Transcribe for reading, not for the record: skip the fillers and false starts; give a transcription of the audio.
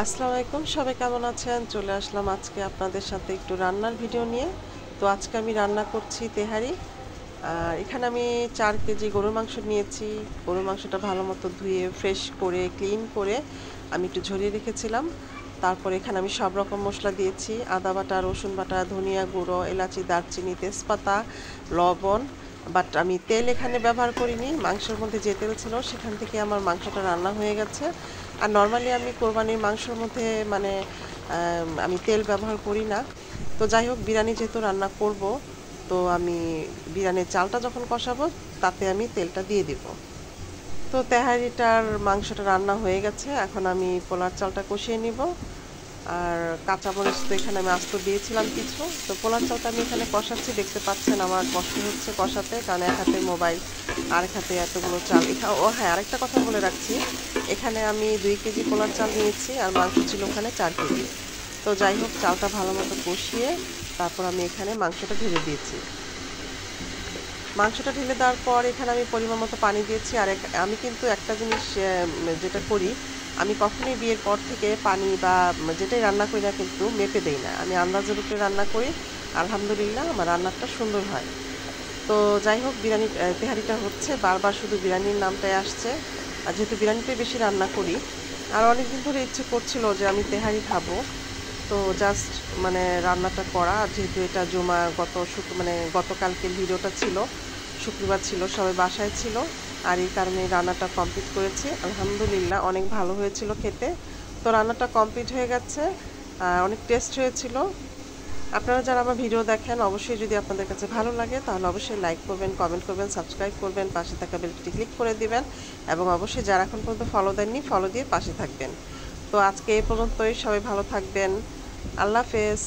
আসসালামু আলাইকুম, সবাই কেমন আছেন? চলে আসলাম আজকে আপনাদের সাথে একটু রান্নার ভিডিও নিয়ে। তো আজকে আমি রান্না করছি তেহারি। আর এখানে আমি 4 কেজি গরুর মাংস নিয়েছি। গরুর মাংসটা ভালো মতো ধুয়ে ফ্রেশ করে ক্লিন করে আমি একটু ঝরিয়ে রেখেছিলাম। তারপর এখানে আমি সব রকম মশলা দিয়েছি: আদা বাটা, রসুন বাটা, ধনিয়া গুঁড়ো, এলাচি, দারচিনি, তেজপাতা, লবণ। বাট আমি তেল এখানে ব্যবহার করিনি। মাংসের মধ্যে যে তেল ছিল সেখান থেকে আমার মাংসটা রান্না হয়ে গেছে। আর নর্মালি আমি কোরবানির মাংসের মধ্যে মানে আমি তেল ব্যবহার করি না। তো যাই হোক, বিরিয়ানি যেহেতু রান্না করব, তো আমি বিরিয়ানির চালটা যখন কষাবো তাতে আমি তেলটা দিয়ে দিব। তো তেহারিটার মাংসটা রান্না হয়ে গেছে, এখন আমি পোলার চালটা কষিয়ে নিব। আর কাঁচামরিচ তো এখানে আমি আস্ত দিয়েছিলাম কিছু। তো পোলার চালটা আমি এখানে কষাচ্ছি, দেখতে পাচ্ছেন আমার কষ্ট হচ্ছে কষাতে, কারণ এক হাতে মোবাইল আর এক হাতে এতগুলো চাল। ও হ্যাঁ, আরেকটা কথা বলে রাখছি, এখানে আমি 2 কেজি পোলার চাল নিয়েছি আর মাংস ছিল ওখানে 4 কেজি। তো যাই হোক, চালটা ভালো মতো কষিয়ে তারপর আমি এখানে মাংসটা ঢেলে দিয়েছি। মাংসটা ঢেলে দেওয়ার পর এখানে আমি পরিমাণ মতো পানি দিয়েছি। আর আমি কিন্তু একটা জিনিস যেটা করি, আমি কখনোই বিয়ের পর থেকে পানি বা যেটাই রান্না করি না কিন্তু মেপে দেই না, আমি আন্দাজের উপরে রান্না করি। আলহামদুলিল্লাহ আমার রান্নাটা সুন্দর হয়। তো যাই হোক, বিরিয়ানি তেহারিটা হচ্ছে, বারবার শুধু বিরিয়ানির নামটাই আসছে। আর যেহেতু বিরিয়ানিটাই বেশি রান্না করি, আর অনেকদিন ধরে ইচ্ছে করছিল যে আমি তেহারি খাবো। তো জাস্ট মানে রান্নাটা করা। আর যেহেতু এটা জমা গতকালকের ভিডিওটা ছিল, শুক্রবার ছিল, সবাই বাসায় ছিল, আর এই কারণে রান্নাটা কমপ্লিট করেছি। আলহামদুলিল্লাহ অনেক ভালো হয়েছিল খেতে। তো রান্নাটা কমপ্লিট হয়ে গেছে, অনেক টেস্ট হয়েছিল। আপনারা যারা আমার ভিডিও দেখেন, অবশ্যই যদি আপনাদের কাছে ভালো লাগে তাহলে অবশ্যই লাইক করবেন, কমেন্ট করবেন, সাবস্ক্রাইব করবেন, পাশে থাকা বেলটি ক্লিক করে দিবেন, এবং অবশ্যই যারা এখন পর্যন্ত ফলো দেননি ফলো দিয়ে পাশে থাকবেন। তো আজকে এই পর্যন্তই, সবাই ভালো থাকবেন। আল্লাহ হাফেজ।